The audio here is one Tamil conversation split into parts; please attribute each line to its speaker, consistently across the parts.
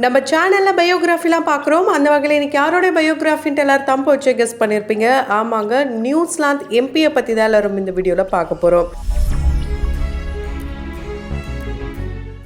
Speaker 1: நம்ம சேனலில் பயோகிராஃபிலாம் பார்க்குறோம். அந்த வகையில் இன்றைக்கி யாரோடைய பயோகிராஃபின்ட்டு எல்லோரும் தம்பு வச்சு கெஸ் பண்ணியிருப்பீங்க. ஆமாங்க, நியூசிலாந்து எம்பியை பற்றி தான் எல்லோரும் இந்த வீடியோவில் பார்க்க போகிறோம்.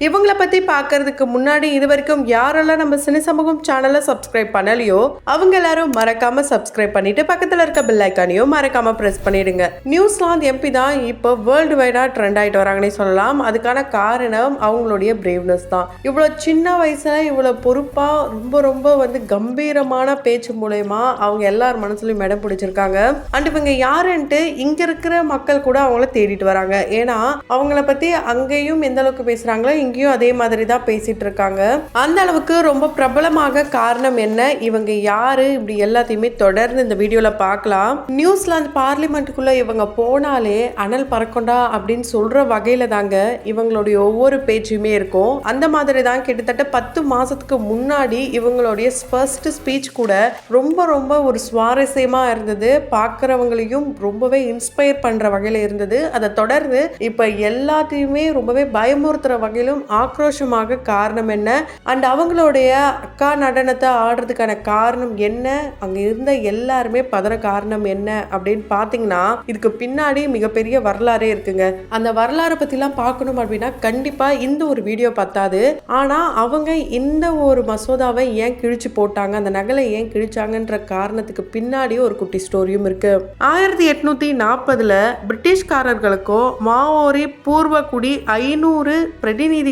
Speaker 1: இவங்கள பற்றி பார்க்கறதுக்கு முன்னாடி இது வரைக்கும் யாரெல்லாம் நம்ம சினி சமூகம் சேனலை சப்ஸ்கிரைப் பண்ணலையோ அவங்க எல்லாரும் மறக்காம சப்ஸ்கிரைப் பண்ணிட்டு பக்கத்தில் இருக்க பெல் ஐக்கானையும் மறக்காம ப்ரெஸ் பண்ணிடுங்க. நியூசிலாந்து எம்பி தான் இப்போ வேர்ல்டு வைடா ட்ரெண்ட் ஆகிட்டு வராங்கன்னு சொல்லலாம். அதுக்கான காரணம் அவங்களுடைய பிரேவ்னஸ் தான். இவ்வளோ சின்ன வயசுல இவ்வளோ பொறுப்பா ரொம்ப ரொம்ப கம்பீரமான பேச்சு மூலயமா அவங்க எல்லார் மனசுலையும் இடம் பிடிச்சிருக்காங்க. அண்ட் இவங்க யாருன்ட்டு இங்க இருக்கிற மக்கள் கூட அவங்கள தேடிட்டு வராங்க. ஏன்னா அவங்கள பத்தி அங்கேயும் எந்த அளவுக்கு பேசுறாங்களோ இங்கேயும் அதே மாதிரி தான் பேசிட்டு இருக்காங்க. அந்த அளவுக்கு ரொம்ப பிரபலமாக காரணம் என்ன, இவங்க யாரு, இப்படி எல்லாத்தையுமே தொடர்ந்து இந்த வீடியோல பார்க்கலாம். நியூசிலாந்து பார்லிமெண்ட்டுக்குள்ள இவங்க போனாலே அனல் பறக்கொண்டா அப்படின்னு சொல்ற வகையில தாங்க இவங்களுடைய ஒவ்வொரு பேச்சுமே இருக்கும். அந்த மாதிரி தான் கிட்டத்தட்ட 10 மாசத்துக்கு முன்னாடி இவங்களுடைய ஃபர்ஸ்ட் ஸ்பீச் கூட ரொம்ப ரொம்ப ஒரு சுவாரஸ்யமா இருந்தது. பார்க்குறவங்களையும் ரொம்பவே இன்ஸ்பயர் பண்ற வகையில இருந்தது. அதை தொடர்ந்து இப்ப எல்லாத்தையுமே ரொம்பவே பயமுறுத்துற வகையிலும் ஆக்ரோஷமாக காரணம் என்ன, அண்ட் அவங்களுடைய அக்கா நடனத்தை ஆடுறதுக்கான காரணம் என்ன, அங்க இருந்த எல்லாருமே பதற காரணம் என்ன அப்படின்னு பாத்தீங்கன்னா இதுக்கு பின்னாடி மிகப்பெரிய வரலாறே இருக்குங்க. அந்த வரலாறு பத்திலாம் பார்க்கணும் அப்படின்னா கண்டிப்பா இந்த ஒரு வீடியோ பத்தாது. ஆனா அவங்க இந்த ஒரு மசோதாவை ஏன் கிழிச்சு போட்டாங்க, அந்த நகலை ஏன் கிழிச்சாங்கன்ற காரணத்துக்கு பின்னாடி ஒரு குட்டி ஸ்டோரியும் இருக்கு. 1840 பிரிட்டிஷ்காரர்களுக்கும் மாவோரி பூர்வகுடி 500 பிரதிநிதிகளுக்கும்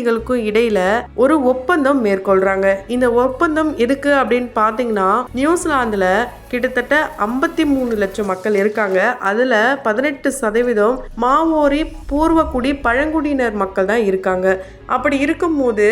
Speaker 1: இடையில ஒரு ஒப்பந்தம் மேற்கொள்றாங்க. இந்த ஒப்பந்தம் எதுக்கு அப்படின்னு பாத்தீங்கன்னா நியூசிலாந்துல கிட்டத்தட்ட 53 லட்சம் மக்கள் இருக்காங்க. அதுல 18% மாவோரி பூர்வகுடி பழங்குடியினர் மக்கள் தான் இருக்காங்க. அப்படி இருக்கும்போது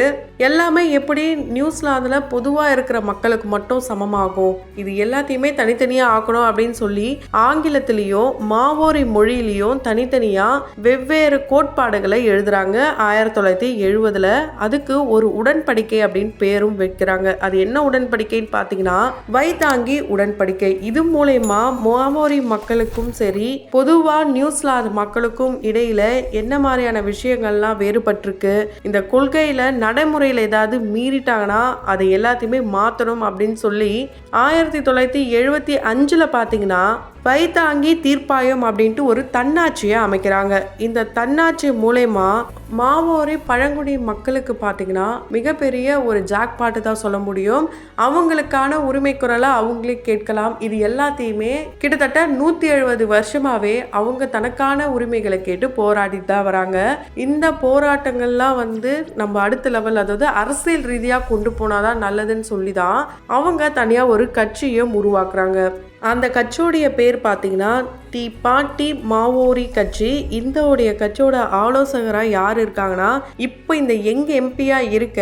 Speaker 1: எல்லாமே எப்படி நியூசிலாந்துல பொதுவா இருக்கிற மக்களுக்கு மட்டும் சமமாகும், இது எல்லாத்தையுமே தனித்தனியா ஆக்கணும் அப்படின்னு சொல்லி ஆங்கிலத்திலையும் மாவோரி மொழியிலையும் தனித்தனியா வெவ்வேறு கோட்பாடுகளை எழுதுறாங்க 1970. அதுக்கு ஒரு உடன்படிக்கை அப்படின்னு பேரும் வைக்கிறாங்க. அது என்ன உடன்படிக்கைன்னு பாத்தீங்கன்னா வைத்தாங்கி உடன்படிக்கை. இது மூலமா மாவோரி மக்களுக்கும் சரி பொதுவா நியூசிலாந்து மக்களுக்கும் இடையில என்ன மாதிரியான விஷயங்கள்லாம் வேறுபட்டிருக்கு, இந்த கொள்கையில நடைமுறையில ஏதாவது மீறிட்டாங்கன்னா அதை எல்லாத்தையுமே மாற்றணும் அப்படின்னு சொல்லி 1975 பாத்தீங்கன்னா வைத்தாங்கி தீர்ப்பாயம் அப்படின்ட்டு ஒரு தன்னாட்சியை அமைக்கிறாங்க. இந்த தன்னாட்சி மூலமா மாவோரி பழங்குடி மக்களுக்கு பார்த்தீங்கன்னா மிகப்பெரிய ஒரு ஜாக்பாட்டு தான் சொல்ல முடியும். அவங்களுக்கான உரிமை குரலை அவங்களே கேட்கலாம். இது எல்லாத்தையுமே கிட்டத்தட்ட 170 வருஷமாவே அவங்க தனக்கான உரிமைகளை கேட்டு போராடிட்டு தான் வராங்க. இந்த போராட்டங்கள்லாம் நம்ம அடுத்த லெவல், அதாவது அரசியல் ரீதியாக கொண்டு போனாதான் நல்லதுன்னு சொல்லி தான் அவங்க தனியாக ஒரு கட்சியை உருவாக்குறாங்க. அந்த கட்சியோடைய பேர் பார்த்தீங்கன்னா தி பார்ட்டி மாவோரி கட்சி. இந்த கட்சியோட ஆலோசகராக யார் இருக்காங்கன்னா இப்போ இந்த யங் எம்பியா இருக்க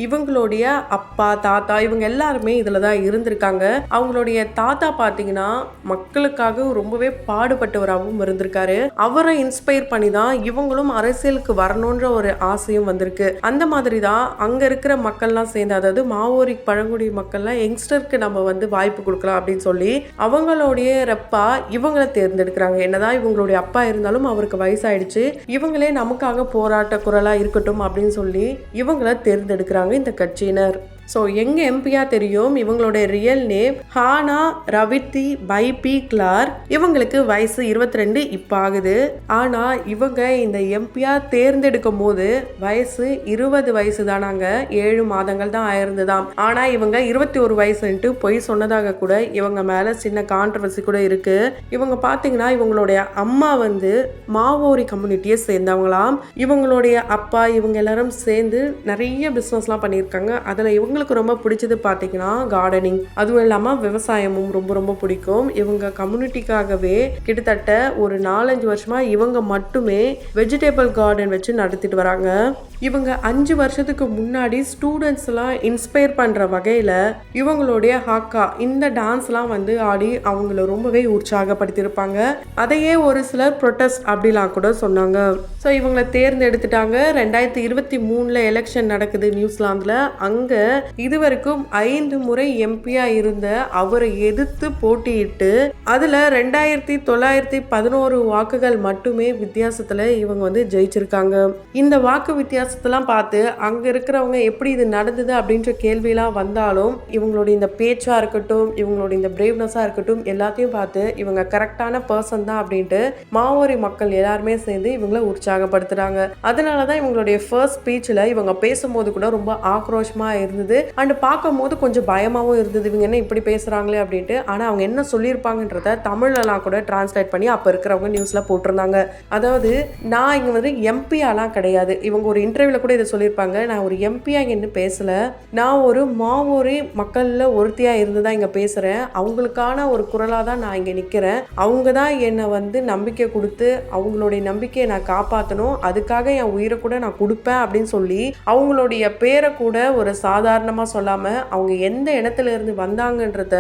Speaker 1: இவங்களுடைய அப்பா தாத்தா இவங்க எல்லாருமே இதில் தான் இருந்திருக்காங்க. அவங்களுடைய தாத்தா பார்த்தீங்கன்னா மக்களுக்காக ரொம்பவே பாடுபட்டவராகவும் இருந்திருக்காரு. அவரை இன்ஸ்பயர் பண்ணி தான் இவங்களும் அரசியலுக்கு வரணுன்ற ஒரு ஆசையும் வந்திருக்கு. அந்த மாதிரி தான் அங்கே இருக்கிற மக்கள்லாம் சேர்ந்து, அதாவது மாவோரி பழங்குடி மக்கள்லாம் யங்ஸ்டருக்கு நம்ம வாய்ப்பு கொடுக்கலாம் அப்படின்னு சொல்லி அவங்களுடைய ரெப்பா இவங்களை தேர்ந்தெடுக்கிறாங்க. என்னதான் இவங்களுடைய அப்பா இருந்தாலும் அவருக்கு வயசாயிடுச்சு, இவங்களே நமக்காக போராட்ட குரலா இருக்கட்டும் அப்படின்னு சொல்லி இவங்களை தேர்ந்தெடுக்கிறாங்க இந்த கட்சியினர். ஸோ எங்க எம்பியா தெரியும், இவங்களுடைய ரியல் நேம் ஹானா ரவித்தி பைபி கிளார்க். இவங்களுக்கு வயசு 22 இப்போ ஆகுது. ஆனால் இவங்க இந்த எம்பியா தேர்ந்தெடுக்கும் போது வயசு 20 வயசு தானாங்க, 7 மாதங்கள் தான் ஆயிருந்ததாம். ஆனால் இவங்க 21 வயசுன்ட்டு பொய் சொன்னதாக கூட இவங்க மேலே சின்ன கான்ட்ரவர்சி கூட இருக்கு. இவங்க பார்த்தீங்கன்னா இவங்களுடைய அம்மா மாவோரி கம்யூனிட்டியை சேர்ந்தவங்களாம். இவங்களுடைய அப்பா இவங்க எல்லாரும் சேர்ந்து நிறைய பிஸ்னஸ்லாம் பண்ணியிருக்காங்க. அதில் இவங்க ரொம்ப பிடிச்சது பார்த்தீங்கன்னா கார்டனிங், அதுவும் இல்லாமல் விவசாயமும் ரொம்ப ரொம்ப பிடிக்கும். இவங்க கம்யூனிட்டிக்காகவே கிட்டத்தட்ட ஒரு 4-5 வருஷமா இவங்க மட்டுமே வெஜிடபிள் கார்டன் வச்சு நடத்திட்டு வராங்க. இவங்க 5 வருஷத்துக்கு முன்னாடி ஸ்டூடெண்ட்ஸ்லாம் இன்ஸ்பயர் பண்ணுற வகையில் இவங்களுடைய ஹாக்கா இந்த டான்ஸ்லாம் ஆடி அவங்கள ரொம்பவே உற்சாகப்படுத்தியிருப்பாங்க. அதையே ஒரு சிலர் ப்ரொட்டஸ்ட் அப்படிலாம் கூட சொன்னாங்க. ஸோ இவங்களை தேர்ந்தெடுத்துட்டாங்க. 2023 எலெக்ஷன் நடக்குது நியூசிலாந்தில். அங்கே இதுவரைக்கும் 5 முறை எம்பியா இருந்த அவரை எதிர்த்து போட்டியிட்டு அதுல 2911 வாக்குகள் மட்டுமே வித்தியாசத்துல இவங்க ஜெயிச்சிருக்காங்க. இந்த வாக்கு வித்தியாசம் ப்ரொட்டஸ்ட்லாம் பார்த்து அங்கே இருக்கிறவங்க எப்படி இது நடந்தது அப்படின்ற கேள்வியெல்லாம் வந்தாலும் இவங்களுடைய இந்த பேச்சாக இருக்கட்டும், இவங்களுடைய இந்த பிரேவ்னஸாக இருக்கட்டும், எல்லாத்தையும் பார்த்து இவங்க கரெக்டான பர்சன் தான் அப்படின்ட்டு மாவோரி மக்கள் எல்லாருமே சேர்ந்து இவங்களை உற்சாகப்படுத்துகிறாங்க. அதனால தான் இவங்களுடைய ஃபர்ஸ்ட் ஸ்பீச்சில் இவங்க பேசும்போது கூட ரொம்ப ஆக்ரோஷமாக இருந்தது. அண்ட் பார்க்கும்போது கொஞ்சம் பயமாகவும் இருந்தது, இவங்க என்ன இப்படி பேசுகிறாங்களே அப்படின்ட்டு. ஆனால் அவங்க என்ன சொல்லியிருப்பாங்கன்றத தமிழ்லலாம் கூட டிரான்ஸ்லேட் பண்ணி அப்போ இருக்கிறவங்க நியூஸில் போட்டிருந்தாங்க. அதாவது நான் இங்கே வந்து எம்பியாலாம் கிடையாது, இவங்க ஒரு இன்டர்வியூவில் கூட இதை சொல்லியிருப்பாங்க, நான் ஒரு எம்பியாக இங்கே இன்னும் பேசலை, நான் ஒரு மாவோரி மக்களில் ஒருத்தியாக இருந்து தான் இங்கே பேசுகிறேன், அவங்களுக்கான ஒரு குரலாக தான் நான் இங்கே நிற்கிறேன், அவங்க தான் என்னை வந்து நம்பிக்கை கொடுத்து அவங்களுடைய நம்பிக்கையை நான் காப்பாற்றணும், அதுக்காக என் உயிரை கூட நான் கொடுப்பேன் அப்படின்னு சொல்லி அவங்களுடைய பேரை கூட ஒரு சாதாரணமாக சொல்லாமல் அவங்க எந்த இடத்துல இருந்து வந்தாங்கன்றத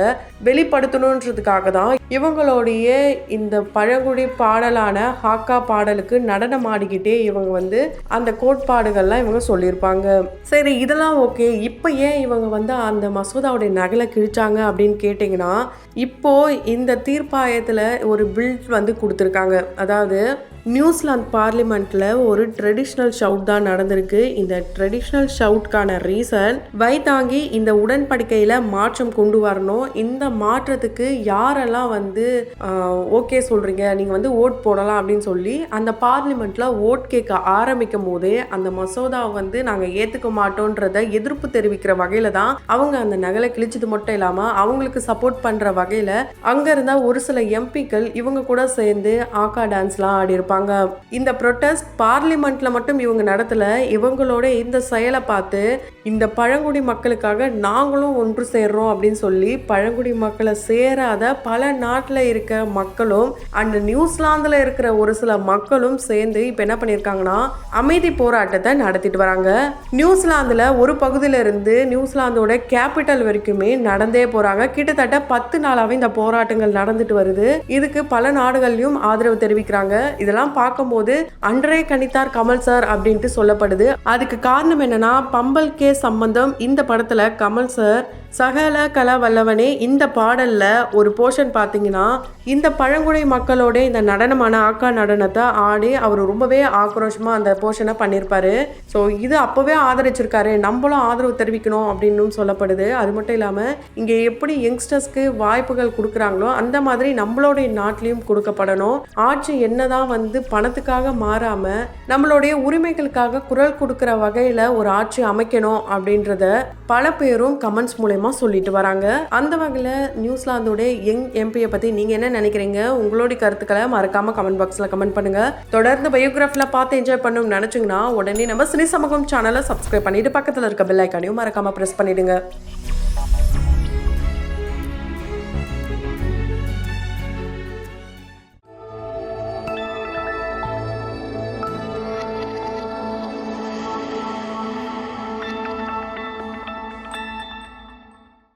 Speaker 1: வெளிப்படுத்தணுன்றதுக்காக தான் இவங்களுடைய இந்த பழங்குடி பாடலான ஹாக்கா பாடலுக்கு நடனம் ஆடிக்கிட்டே இவங்க வந்து அந்த கோட்பாடுகள்லாம் இவங்க சொல்லியிருப்பாங்க. சரி, இதெல்லாம் ஓகே, இப்போ ஏன் இவங்க வந்து அந்த மசோதாவுடைய நகலை கிழிச்சாங்க அப்படின்னு கேட்டிங்கன்னா, இப்போ இந்த தீர்ப்பாயத்தில் ஒரு பில் வந்து கொடுத்துருக்காங்க. அதாவது நியூசிலாந்து பார்லிமெண்ட்டில் ஒரு ட்ரெடிஷ்னல் ஷவுட் தான் நடந்திருக்கு. இந்த ட்ரெடிஷ்னல் ஷவுட்கான ரீசன் வைத்தாங்கி இந்த உடன்படிக்கையில் மாற்றம் கொண்டு வரணும், இந்த மாற்றத்துக்கு யாரெல்லாம் வந்து ஓகே சொல்கிறீங்க, நீங்கள் வந்து ஓட் போடலாம் அப்படின்னு சொல்லி அந்த பார்லிமெண்ட்டில் ஓட் கேட்க ஆரம்பிக்கும் போதே அந்த மசோதாவை வந்து நாங்கள் ஏற்றுக்க மாட்டோன்றத எதிர்ப்பு தெரிவிக்கிற வகையில் தான் அவங்க அந்த நகலை கிழிச்சது மட்டும் இல்லாமல் அவங்களுக்கு சப்போர்ட் பண்ணுற வகையில் அங்கே இருந்தால் ஒரு சில எம்பிக்கள் இவங்க கூட சேர்ந்து ஆக்கா டான்ஸ்லாம் ஆடிருப்பாங்க. இந்த ப்ரொட்டஸ்ட் பார்லிமெண்ட்ல மட்டும் இவங்க நடத்தல, இவங்களோட இந்த செயலை பார்த்து இந்த பழங்குடி மக்களுக்காக நாங்களும் ஒன்று சேர்றோம் அப்படின்னு சொல்லி பழங்குடி மக்களை சேராத பல நாட்டில் இருக்க மக்களும் அண்ட் நியூசிலாந்துல இருக்கிற ஒரு சில மக்களும் சேர்ந்து இப்போ என்ன பண்ணியிருக்காங்கன்னா அமைதி போராட்டத்தை நடத்திட்டு வராங்க. நியூசிலாந்துல ஒரு பகுதியில இருந்து நியூசிலாந்தோட கேபிட்டல் வரைக்குமே நடந்தே போறாங்க. கிட்டத்தட்ட 10 நாளாவே இந்த போராட்டங்கள் நடந்துட்டு வருது. இதுக்கு பல நாடுகள்லயும் ஆதரவு தெரிவிக்கிறாங்க. இதெல்லாம் பார்க்கும்போது அன்றே கணித்தார் கமல் சார் அப்படின்ட்டு சொல்லப்படுது. அதுக்கு காரணம் என்னன்னா, பம்பல் கே சம்பந்தம் இந்த படத்துல கமல் சார் சகல கலா வல்லவனே இந்த பாடல்ல ஒரு போர்ஷன் பார்த்தீங்கன்னா இந்த பழங்குடி மக்களோட இந்த நடனமான ஆக்கா நடனத்தை ஆடி அவர் ரொம்பவே ஆக்ரோஷமா அந்த போர்ஷனை பண்ணியிருப்பாரு. ஸோ இது அப்போவே ஆதரிச்சிருக்காரு, நம்மளும் ஆதரவு தெரிவிக்கணும் அப்படின்னு சொல்லப்படுது. அது மட்டும் இல்லாமல் இங்கே எப்படி யங்ஸ்டர்ஸ்க்கு வாய்ப்புகள் கொடுக்குறாங்களோ அந்த மாதிரி நம்மளுடைய நாட்டிலையும் கொடுக்கப்படணும். ஆட்சி என்னதான் வந்து பணத்துக்காக மாறாம நம்மளுடைய உரிமைகளுக்காக குரல் கொடுக்குற வகையில் ஒரு ஆட்சி அமைக்கணும் அப்படின்றத பல பேரும் கமெண்ட்ஸ் மூலமா சொல்லிட்டு வராங்க. அந்த வகையில் நியூசிலாந்தோட யங் எம்பியை பற்றி நீங்கள் என்ன நினைக்கிறீங்க? உங்களுடைய கருத்துக்களை மறக்காம கமெண்ட் பாக்ஸில் கமெண்ட் பண்ணுங்க. தொடர்ந்து பயோகிராஃபில் பார்த்து என்ஜாய் பண்ணணும்னு நினச்சிங்கன்னா உடனே நம்ம சினி சமூகம் சேனலை சப்ஸ்கிரைப் பண்ணிட்டு பக்கத்தில் இருக்க பெல் ஐக்கானையும் மறக்காம ப்ரெஸ் பண்ணிடுங்க.